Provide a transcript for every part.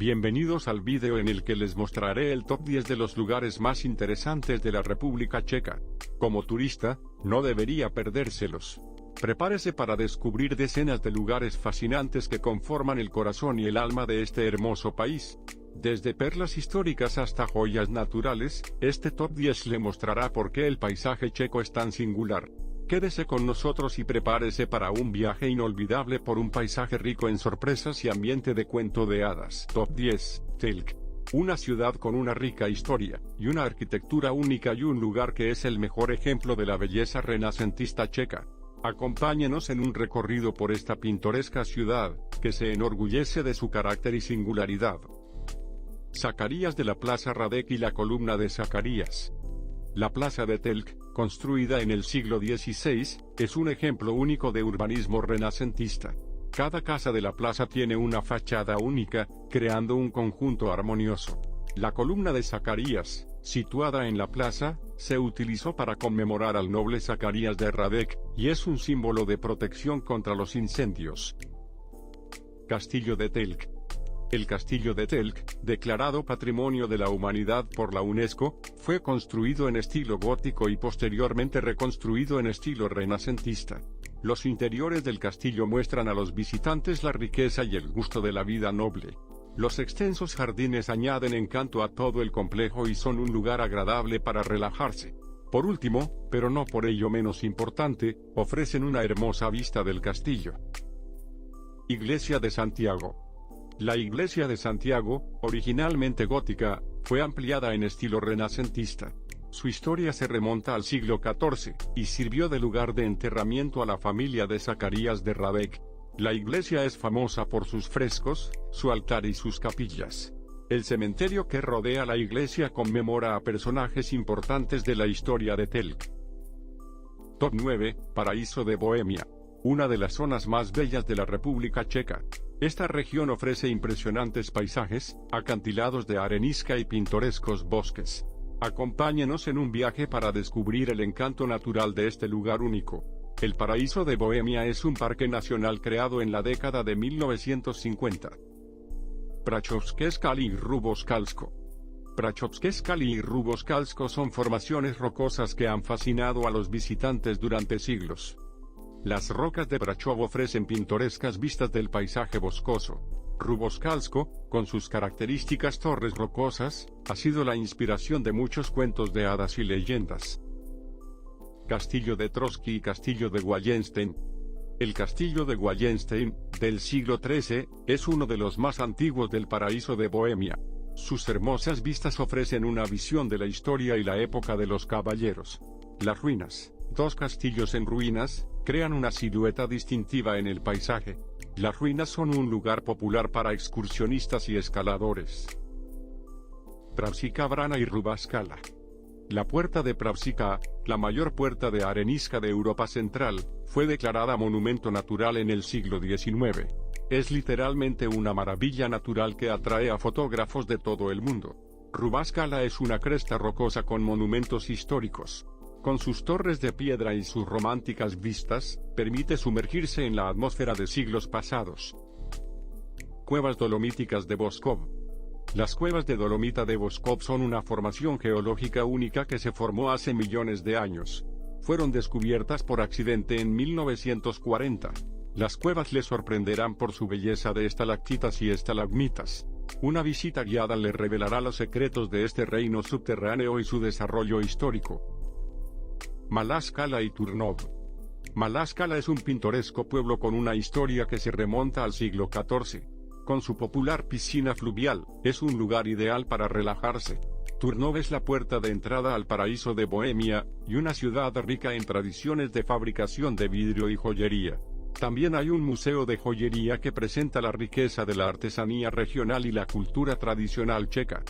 Bienvenidos al vídeo en el que les mostraré el top 10 de los lugares más interesantes de la República Checa. Como turista, no debería perdérselos. Prepárese para descubrir decenas de lugares fascinantes que conforman el corazón y el alma de este hermoso país. Desde perlas históricas hasta joyas naturales, este top 10 le mostrará por qué el paisaje checo es tan singular. Quédese con nosotros y prepárese para un viaje inolvidable por un paisaje rico en sorpresas y ambiente de cuento de hadas. Top 10, Telk. Una ciudad con una rica historia, y una arquitectura única y un lugar que es el mejor ejemplo de la belleza renacentista checa. Acompáñenos en un recorrido por esta pintoresca ciudad, que se enorgullece de su carácter y singularidad. Zacarías de la Plaza Radek y la columna de Zacarías. La plaza de Telk, construida en el siglo XVI, es un ejemplo único de urbanismo renacentista. Cada casa de la plaza tiene una fachada única, creando un conjunto armonioso. La columna de Zacarías, situada en la plaza, se utilizó para conmemorar al noble Zacarías de Radek, y es un símbolo de protección contra los incendios. Castillo de Telk. El castillo de Telk, declarado Patrimonio de la Humanidad por la UNESCO, fue construido en estilo gótico y posteriormente reconstruido en estilo renacentista. Los interiores del castillo muestran a los visitantes la riqueza y el gusto de la vida noble. Los extensos jardines añaden encanto a todo el complejo y son un lugar agradable para relajarse. Por último, pero no por ello menos importante, ofrecen una hermosa vista del castillo. Iglesia de Santiago. La iglesia de Santiago, originalmente gótica, fue ampliada en estilo renacentista. Su historia se remonta al siglo XIV, y sirvió de lugar de enterramiento a la familia de Zacarías de Radek. La iglesia es famosa por sus frescos, su altar y sus capillas. El cementerio que rodea la iglesia conmemora a personajes importantes de la historia de Telk. Top 9, Paraíso de Bohemia. Una de las zonas más bellas de la República Checa. Esta región ofrece impresionantes paisajes, acantilados de arenisca y pintorescos bosques. Acompáñenos en un viaje para descubrir el encanto natural de este lugar único. El Paraíso de Bohemia es un parque nacional creado en la década de 1950. Prachowskie Skaly y Ruboskalsko. Prachowskie Skaly y Ruboskalsko son formaciones rocosas que han fascinado a los visitantes durante siglos. Las rocas de Prachov ofrecen pintorescas vistas del paisaje boscoso. Ruboskalsko, con sus características torres rocosas, ha sido la inspiración de muchos cuentos de hadas y leyendas. Castillo de Trotsky y Castillo de Wallenstein. El Castillo de Wallenstein, del siglo XIII, es uno de los más antiguos del Paraíso de Bohemia. Sus hermosas vistas ofrecen una visión de la historia y la época de los caballeros. Las ruinas, dos castillos en ruinas, crean una silueta distintiva en el paisaje. Las ruinas son un lugar popular para excursionistas y escaladores. Pravčica Brana y Rubaskala. La puerta de Pravčica, la mayor puerta de arenisca de Europa Central, fue declarada monumento natural en el siglo XIX. Es literalmente una maravilla natural que atrae a fotógrafos de todo el mundo. Rubaskala es una cresta rocosa con monumentos históricos. Con sus torres de piedra y sus románticas vistas, permite sumergirse en la atmósfera de siglos pasados. Cuevas dolomíticas de Boskov. Las cuevas de dolomita de Boskov son una formación geológica única que se formó hace millones de años. Fueron descubiertas por accidente en 1940. Las cuevas le sorprenderán por su belleza de estalactitas y estalagmitas. Una visita guiada le revelará los secretos de este reino subterráneo y su desarrollo histórico. Malaskala y Turnov. Malaskala es un pintoresco pueblo con una historia que se remonta al siglo XIV. Con su popular piscina fluvial, es un lugar ideal para relajarse. Turnov es la puerta de entrada al Paraíso de Bohemia, y una ciudad rica en tradiciones de fabricación de vidrio y joyería. También hay un museo de joyería que presenta la riqueza de la artesanía regional y la cultura tradicional checa.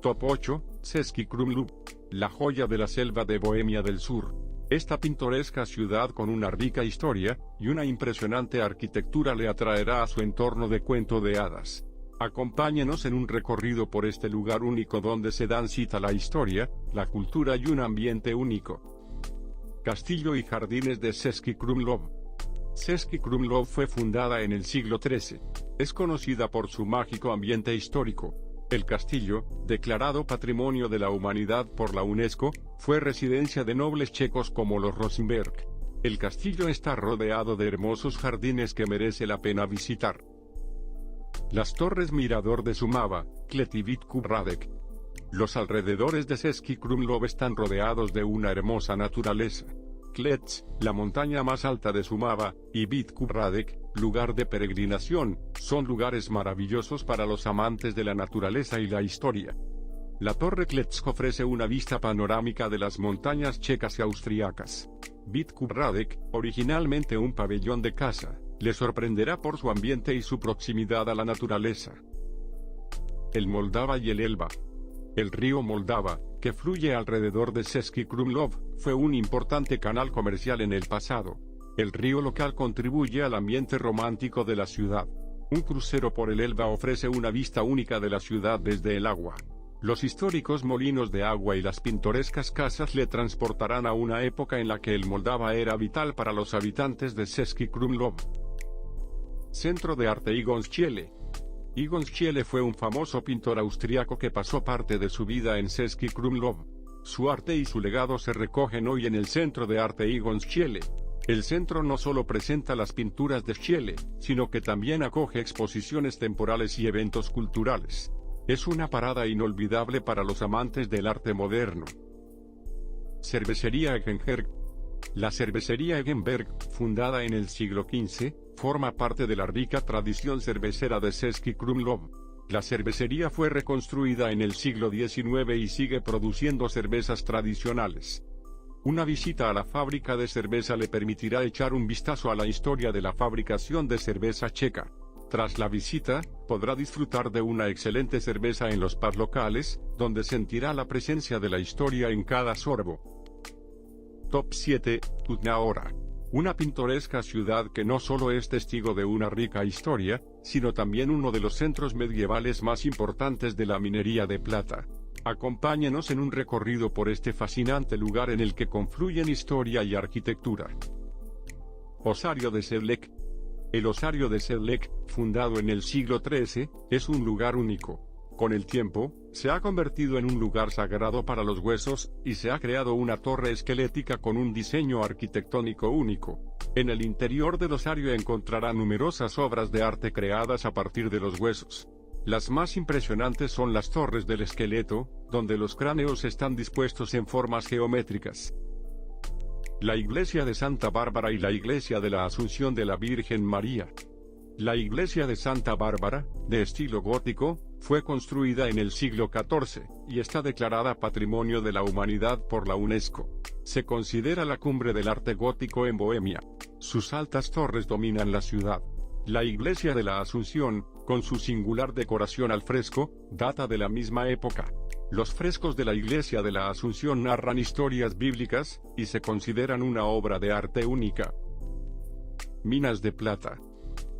Top 8, Český Krumlov. La joya de la selva de Bohemia del Sur. Esta pintoresca ciudad con una rica historia, y una impresionante arquitectura le atraerá a su entorno de cuento de hadas. Acompáñenos en un recorrido por este lugar único donde se dan cita la historia, la cultura y un ambiente único. Castillo y jardines de Český Krumlov. Český Krumlov fue fundada en el siglo XIII. Es conocida por su mágico ambiente histórico. El castillo, declarado Patrimonio de la Humanidad por la UNESCO, fue residencia de nobles checos como los Rosenberg. El castillo está rodeado de hermosos jardines que merece la pena visitar. Las torres mirador de Sumava, Klec y Vitku Radek. Los alrededores de Český Krumlov están rodeados de una hermosa naturaleza. Klec, la montaña más alta de Sumava, y Vitku Radek, lugar de peregrinación, son lugares maravillosos para los amantes de la naturaleza y la historia. La Torre Klec ofrece una vista panorámica de las montañas checas y austriacas. Vitku Radek, originalmente un pabellón de caza, le sorprenderá por su ambiente y su proximidad a la naturaleza. El Moldava y el Elba. El río Moldava, que fluye alrededor de Český Krumlov, fue un importante canal comercial en el pasado. El río local contribuye al ambiente romántico de la ciudad. Un crucero por el Elba ofrece una vista única de la ciudad desde el agua. Los históricos molinos de agua y las pintorescas casas le transportarán a una época en la que el Moldava era vital para los habitantes de Český Krumlov. Centro de Arte Egon Schiele. Egon Schiele fue un famoso pintor austriaco que pasó parte de su vida en Český Krumlov. Su arte y su legado se recogen hoy en el Centro de Arte Egon Schiele. El centro no solo presenta las pinturas de Schiele, sino que también acoge exposiciones temporales y eventos culturales. Es una parada inolvidable para los amantes del arte moderno. Cervecería Eggenberg. La cervecería Eggenberg, fundada en el siglo XV, forma parte de la rica tradición cervecera de Český Krumlov. La cervecería fue reconstruida en el siglo XIX y sigue produciendo cervezas tradicionales. Una visita a la fábrica de cerveza le permitirá echar un vistazo a la historia de la fabricación de cerveza checa. Tras la visita, podrá disfrutar de una excelente cerveza en los pubs locales, donde sentirá la presencia de la historia en cada sorbo. Top 7, Kutná Hora. Una pintoresca ciudad que no solo es testigo de una rica historia, sino también uno de los centros medievales más importantes de la minería de plata. Acompáñenos en un recorrido por este fascinante lugar en el que confluyen historia y arquitectura. Osario de Sedlec. El Osario de Sedlec, fundado en el siglo XIII, es un lugar único. Con el tiempo, se ha convertido en un lugar sagrado para los huesos, y se ha creado una torre esquelética con un diseño arquitectónico único. En el interior del osario encontrará numerosas obras de arte creadas a partir de los huesos. Las más impresionantes son las torres del esqueleto, donde los cráneos están dispuestos en formas geométricas. La iglesia de Santa Bárbara y la iglesia de la Asunción de la Virgen María. La iglesia de Santa Bárbara, de estilo gótico, fue construida en el siglo XIV, y está declarada Patrimonio de la Humanidad por la UNESCO. Se considera la cumbre del arte gótico en Bohemia. Sus altas torres dominan la ciudad. La iglesia de la Asunción, con su singular decoración al fresco, data de la misma época. Los frescos de la iglesia de la Asunción narran historias bíblicas, y se consideran una obra de arte única. Minas de plata.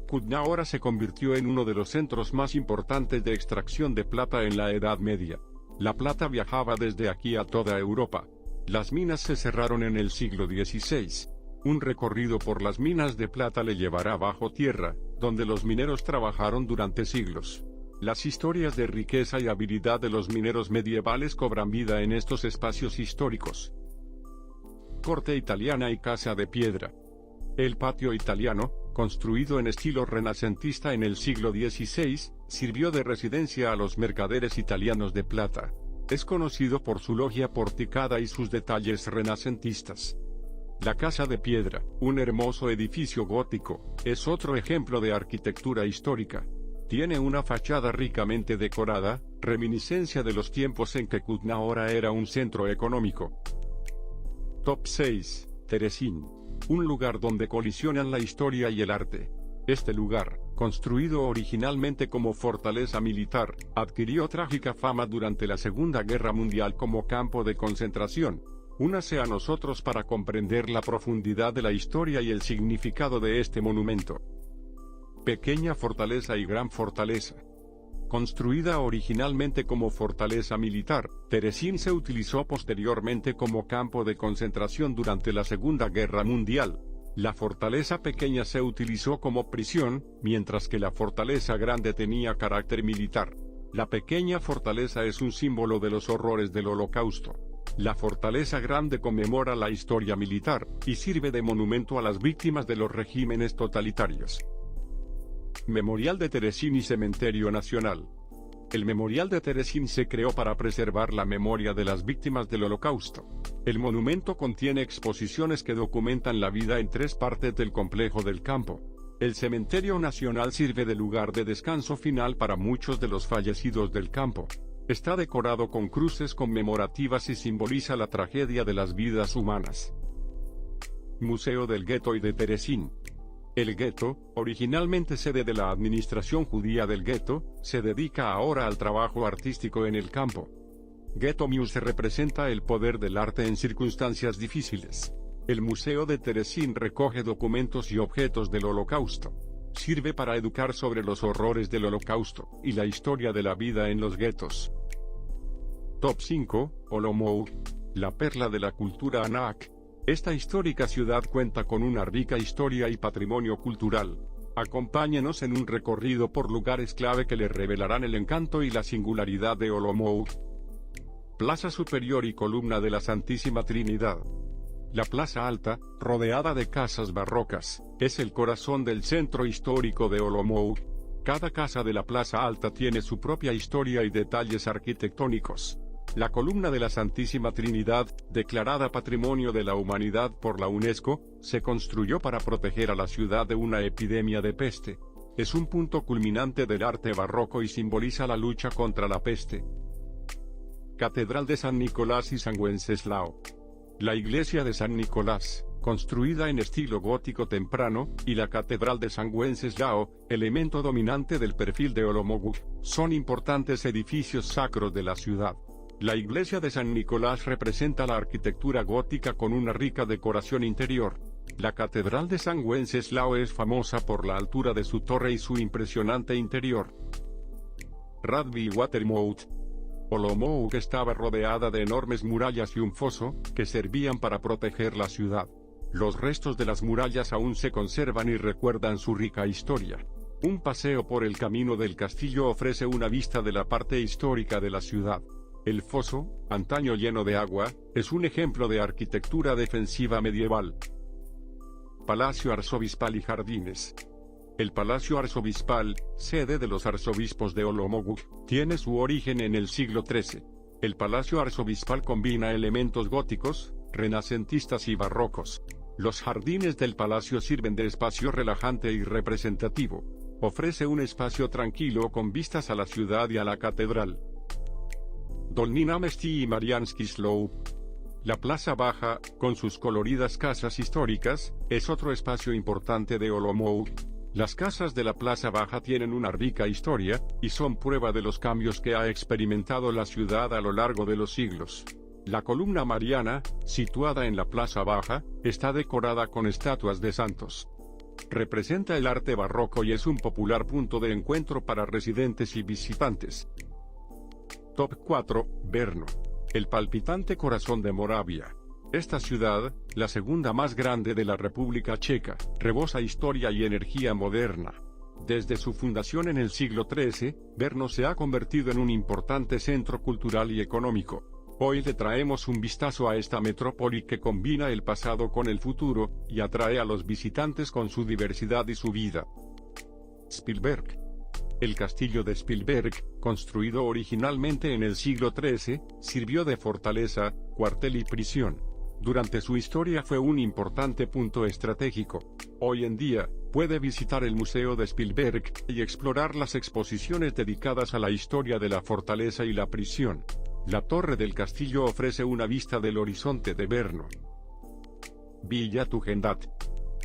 Kutná Hora se convirtió en uno de los centros más importantes de extracción de plata en la Edad Media. La plata viajaba desde aquí a toda Europa. Las minas se cerraron en el siglo XVI. Un recorrido por las minas de plata le llevará bajo tierra, donde los mineros trabajaron durante siglos. Las historias de riqueza y habilidad de los mineros medievales cobran vida en estos espacios históricos. Corte italiana y casa de piedra. El patio italiano, construido en estilo renacentista en el siglo XVI, sirvió de residencia a los mercaderes italianos de plata. Es conocido por su loggia porticada y sus detalles renacentistas. La Casa de Piedra, un hermoso edificio gótico, es otro ejemplo de arquitectura histórica. Tiene una fachada ricamente decorada, reminiscencia de los tiempos en que Kutná Hora era un centro económico. Top 6, Terezín. Un lugar donde colisionan la historia y el arte. Este lugar, construido originalmente como fortaleza militar, adquirió trágica fama durante la Segunda Guerra Mundial como campo de concentración. Únase a nosotros para comprender la profundidad de la historia y el significado de este monumento. Pequeña fortaleza y gran fortaleza. Construida originalmente como fortaleza militar, Terezín se utilizó posteriormente como campo de concentración durante la Segunda Guerra Mundial. La fortaleza pequeña se utilizó como prisión, mientras que la fortaleza grande tenía carácter militar. La pequeña fortaleza es un símbolo de los horrores del Holocausto. La fortaleza grande conmemora la historia militar, y sirve de monumento a las víctimas de los regímenes totalitarios. Memorial de Terezín y Cementerio Nacional. El Memorial de Terezín se creó para preservar la memoria de las víctimas del Holocausto. El monumento contiene exposiciones que documentan la vida en 3 partes del complejo del campo. El Cementerio Nacional sirve de lugar de descanso final para muchos de los fallecidos del campo. Está decorado con cruces conmemorativas y simboliza la tragedia de las vidas humanas. Museo del Gueto y de Terezín. El gueto, originalmente sede de la administración judía del gueto, se dedica ahora al trabajo artístico en el campo. Ghetto Muse representa el poder del arte en circunstancias difíciles. El Museo de Terezín recoge documentos y objetos del Holocausto. Sirve para educar sobre los horrores del Holocausto y la historia de la vida en los guetos. Top 5, Olomouc, la perla de la cultura Anak. Esta histórica ciudad cuenta con una rica historia y patrimonio cultural. Acompáñenos en un recorrido por lugares clave que les revelarán el encanto y la singularidad de Olomouc. Plaza Superior y Columna de la Santísima Trinidad. La Plaza Alta, rodeada de casas barrocas, es el corazón del centro histórico de Olomouc. Cada casa de la Plaza Alta tiene su propia historia y detalles arquitectónicos. La Columna de la Santísima Trinidad, declarada Patrimonio de la Humanidad por la UNESCO, se construyó para proteger a la ciudad de una epidemia de peste. Es un punto culminante del arte barroco y simboliza la lucha contra la peste. Catedral de San Nicolás y San Wenceslao. La iglesia de San Nicolás, construida en estilo gótico temprano, y la Catedral de San Wenceslao, elemento dominante del perfil de Olomouc, son importantes edificios sacros de la ciudad. La iglesia de San Nicolás representa la arquitectura gótica con una rica decoración interior. La Catedral de San Wenceslao es famosa por la altura de su torre y su impresionante interior. Radby Watermouth. Olomouc estaba rodeada de enormes murallas y un foso, que servían para proteger la ciudad. Los restos de las murallas aún se conservan y recuerdan su rica historia. Un paseo por el camino del castillo ofrece una vista de la parte histórica de la ciudad. El foso, antaño lleno de agua, es un ejemplo de arquitectura defensiva medieval. Palacio Arzobispal y Jardines. El Palacio Arzobispal, sede de los arzobispos de Olomouc, tiene su origen en el siglo XIII. El Palacio Arzobispal combina elementos góticos, renacentistas y barrocos. Los jardines del palacio sirven de espacio relajante y representativo. Ofrece un espacio tranquilo con vistas a la ciudad y a la catedral. Dolny Namesty y Mariansky Slope. La Plaza Baja, con sus coloridas casas históricas, es otro espacio importante de Olomouc. Las casas de la Plaza Baja tienen una rica historia, y son prueba de los cambios que ha experimentado la ciudad a lo largo de los siglos. La columna mariana, situada en la Plaza Baja, está decorada con estatuas de santos. Representa el arte barroco y es un popular punto de encuentro para residentes y visitantes. Top 4, Brno. El palpitante corazón de Moravia. Esta ciudad, la segunda más grande de la República Checa, rebosa historia y energía moderna. Desde su fundación en el siglo XIII, Brno se ha convertido en un importante centro cultural y económico. Hoy le traemos un vistazo a esta metrópoli que combina el pasado con el futuro, y atrae a los visitantes con su diversidad y su vida. Spielberg. El castillo de Spielberg, construido originalmente en el siglo XIII, sirvió de fortaleza, cuartel y prisión. Durante su historia fue un importante punto estratégico. Hoy en día, puede visitar el Museo de Spielberg y explorar las exposiciones dedicadas a la historia de la fortaleza y la prisión. La torre del castillo ofrece una vista del horizonte de Brno. Villa Tugendhat.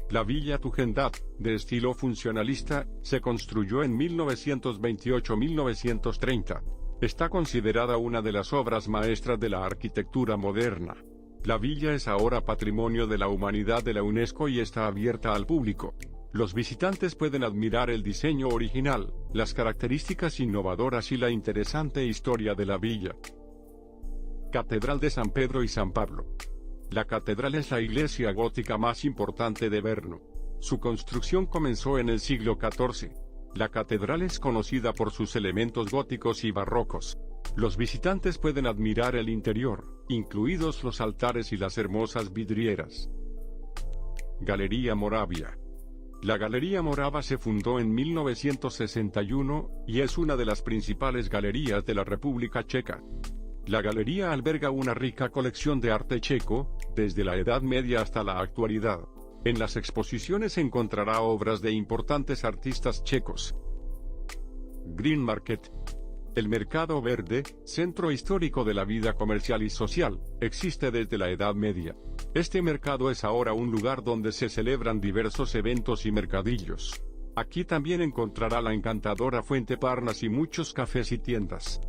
La Villa Tugendhat, de estilo funcionalista, se construyó en 1928-1930. Está considerada una de las obras maestras de la arquitectura moderna. La villa es ahora Patrimonio de la Humanidad de la UNESCO y está abierta al público. Los visitantes pueden admirar el diseño original, las características innovadoras y la interesante historia de la villa. Catedral de San Pedro y San Pablo. La catedral es la iglesia gótica más importante de Brno. Su construcción comenzó en el siglo XIV. La catedral es conocida por sus elementos góticos y barrocos. Los visitantes pueden admirar el interior, incluidos los altares y las hermosas vidrieras. Galería Moravia. La Galería Morava se fundó en 1961, y es una de las principales galerías de la República Checa. La galería alberga una rica colección de arte checo, desde la Edad Media hasta la actualidad. En las exposiciones encontrará obras de importantes artistas checos. Green Market. El Mercado Verde, centro histórico de la vida comercial y social, existe desde la Edad Media. Este mercado es ahora un lugar donde se celebran diversos eventos y mercadillos. Aquí también encontrará la encantadora Fuente Parnas y muchos cafés y tiendas.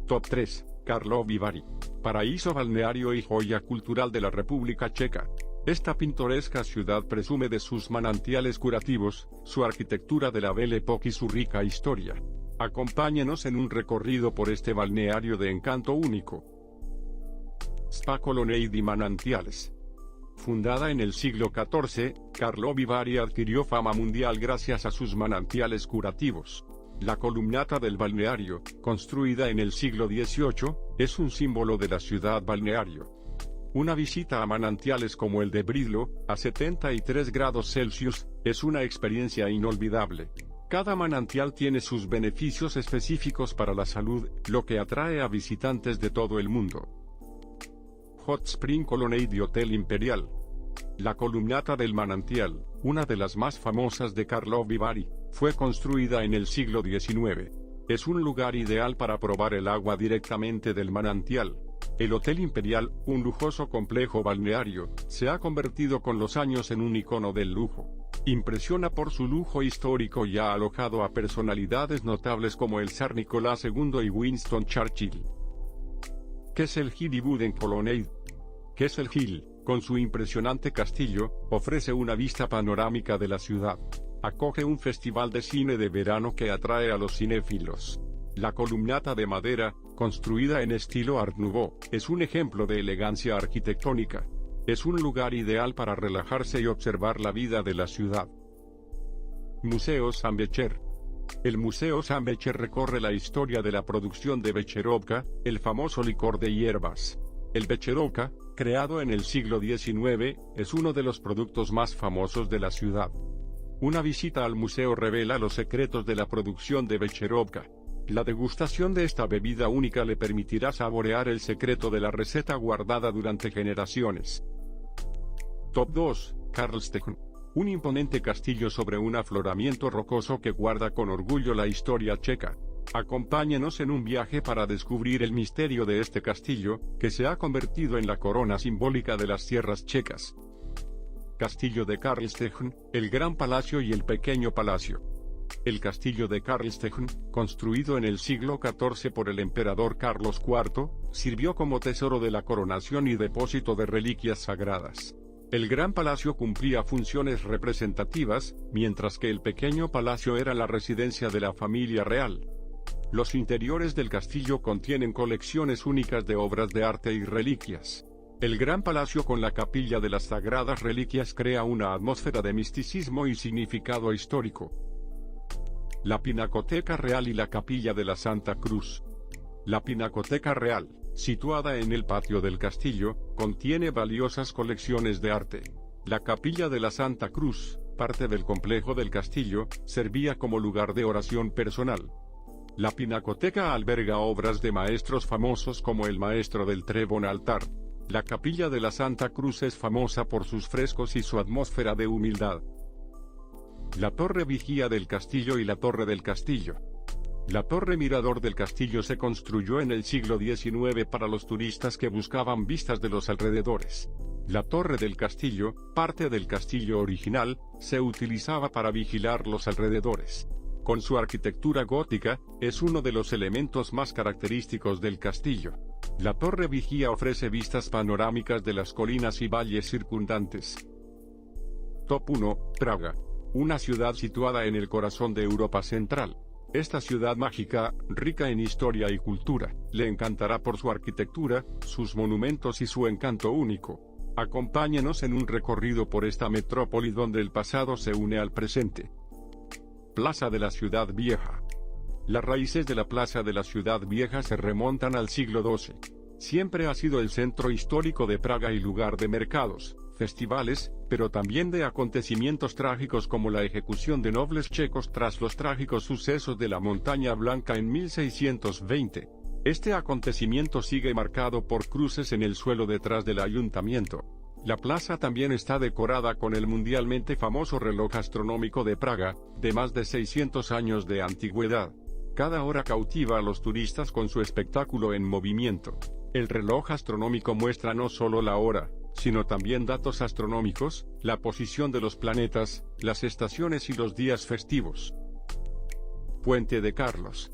Top 3. Karlovy Vary. Paraíso balneario y joya cultural de la República Checa. Esta pintoresca ciudad presume de sus manantiales curativos, su arquitectura de la Belle Époque y su rica historia. Acompáñenos en un recorrido por este balneario de encanto único. Spa Colonnade y manantiales. Fundada en el siglo XIV, Karlovy Vary adquirió fama mundial gracias a sus manantiales curativos. La columnata del balneario, construida en el siglo XVIII, es un símbolo de la ciudad balneario. Una visita a manantiales como el de Bridlo, a 73 grados Celsius, es una experiencia inolvidable. Cada manantial tiene sus beneficios específicos para la salud, lo que atrae a visitantes de todo el mundo. Hot Spring Colonnade y Hotel Imperial. La columnata del manantial, una de las más famosas de Karlovy Vary, fue construida en el siglo XIX. Es un lugar ideal para probar el agua directamente del manantial. El Hotel Imperial, un lujoso complejo balneario, se ha convertido con los años en un icono del lujo. Impresiona por su lujo histórico y ha alojado a personalidades notables como el zar Nicolás II y Winston Churchill. Kessel Hill y Wooden Colonnade. Kessel Hill, con su impresionante castillo, ofrece una vista panorámica de la ciudad. Acoge un festival de cine de verano que atrae a los cinéfilos. La columnata de madera, construida en estilo Art Nouveau, es un ejemplo de elegancia arquitectónica. Es un lugar ideal para relajarse y observar la vida de la ciudad. Museo San Becher. El Museo San Becher recorre la historia de la producción de Becherovka, el famoso licor de hierbas. El Becherovka, creado en el siglo XIX, es uno de los productos más famosos de la ciudad. Una visita al museo revela los secretos de la producción de Becherovka. La degustación de esta bebida única le permitirá saborear el secreto de la receta guardada durante generaciones. Top 2. Karlstejn. Un imponente castillo sobre un afloramiento rocoso que guarda con orgullo la historia checa. Acompáñenos en un viaje para descubrir el misterio de este castillo, que se ha convertido en la corona simbólica de las tierras checas. Castillo de Karlstejn, el Gran Palacio y el Pequeño Palacio. El castillo de Karlstejn, construido en el siglo XIV por el emperador Carlos IV, sirvió como tesoro de la coronación y depósito de reliquias sagradas. El Gran Palacio cumplía funciones representativas, mientras que el Pequeño Palacio era la residencia de la familia real. Los interiores del castillo contienen colecciones únicas de obras de arte y reliquias. El Gran Palacio con la capilla de las sagradas reliquias crea una atmósfera de misticismo y significado histórico. La Pinacoteca Real y la Capilla de la Santa Cruz. La Pinacoteca Real, situada en el patio del castillo, contiene valiosas colecciones de arte. La Capilla de la Santa Cruz, parte del complejo del castillo, servía como lugar de oración personal. La Pinacoteca alberga obras de maestros famosos como el maestro del Trebon altar. La Capilla de la Santa Cruz es famosa por sus frescos y su atmósfera de humildad. La Torre Vigía del Castillo y la Torre del Castillo. La Torre Mirador del Castillo se construyó en el siglo XIX para los turistas que buscaban vistas de los alrededores. La Torre del Castillo, parte del castillo original, se utilizaba para vigilar los alrededores. Con su arquitectura gótica, es uno de los elementos más característicos del castillo. La Torre Vigía ofrece vistas panorámicas de las colinas y valles circundantes. Top 1. Praga. Una ciudad situada en el corazón de Europa Central. Esta ciudad mágica, rica en historia y cultura, le encantará por su arquitectura, sus monumentos y su encanto único. Acompáñenos en un recorrido por esta metrópoli donde el pasado se une al presente. Plaza de la Ciudad Vieja. Las raíces de la Plaza de la Ciudad Vieja se remontan al siglo XII. Siempre ha sido el centro histórico de Praga y lugar de mercados, festivales, pero también de acontecimientos trágicos como la ejecución de nobles checos tras los trágicos sucesos de la Montaña Blanca en 1620. Este acontecimiento sigue marcado por cruces en el suelo detrás del ayuntamiento. La plaza también está decorada con el mundialmente famoso reloj astronómico de Praga, de más de 600 años de antigüedad. Cada hora cautiva a los turistas con su espectáculo en movimiento. El reloj astronómico muestra no solo la hora, sino también datos astronómicos, la posición de los planetas, las estaciones y los días festivos. Puente de Carlos.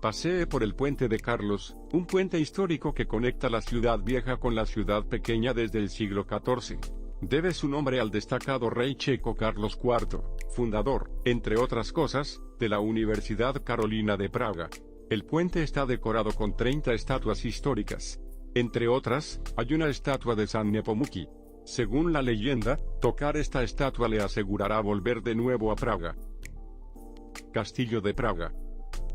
Pasee por el Puente de Carlos, un puente histórico que conecta la ciudad vieja con la ciudad pequeña desde el siglo XIV. Debe su nombre al destacado rey checo Carlos IV, fundador, entre otras cosas, de la Universidad Carolina de Praga. El puente está decorado con 30 estatuas históricas. Entre otras, hay una estatua de San Nepomuki. Según la leyenda, tocar esta estatua le asegurará volver de nuevo a Praga. Castillo de Praga.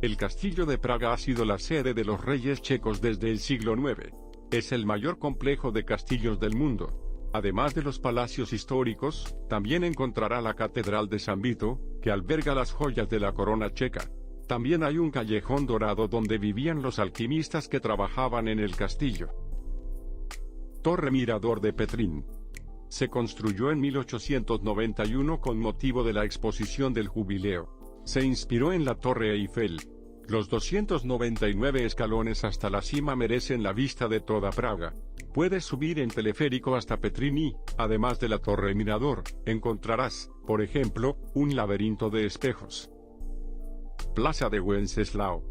El Castillo de Praga ha sido la sede de los reyes checos desde el siglo IX. Es el mayor complejo de castillos del mundo. Además de los palacios históricos, también encontrará la Catedral de San Vito, que alberga las joyas de la corona checa. También hay un callejón dorado donde vivían los alquimistas que trabajaban en el castillo. Torre Mirador de Petrín. Se construyó en 1891 con motivo de la exposición del jubileo. Se inspiró en la Torre Eiffel. Los 299 escalones hasta la cima merecen la vista de toda Praga. Puedes subir en teleférico hasta Petrín y, además de la Torre Mirador, encontrarás, por ejemplo, un laberinto de espejos. Plaza de Wenceslao.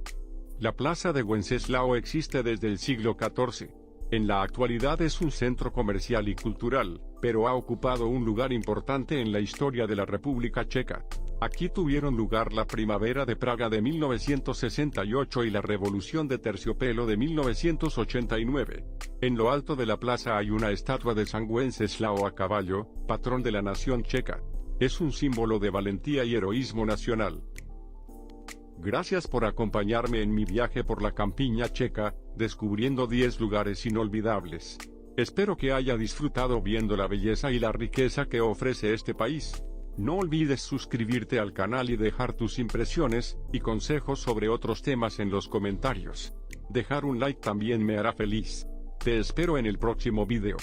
La Plaza de Wenceslao existe desde el siglo XIV. En la actualidad es un centro comercial y cultural, pero ha ocupado un lugar importante en la historia de la República Checa. Aquí tuvieron lugar la Primavera de Praga de 1968 y la Revolución de Terciopelo de 1989. En lo alto de la plaza hay una estatua de San Wenceslao a caballo, patrón de la nación checa. Es un símbolo de valentía y heroísmo nacional. Gracias por acompañarme en mi viaje por la campiña checa, descubriendo 10 lugares inolvidables. Espero que haya disfrutado viendo la belleza y la riqueza que ofrece este país. No olvides suscribirte al canal y dejar tus impresiones y consejos sobre otros temas en los comentarios. Dejar un like también me hará feliz. Te espero en el próximo video.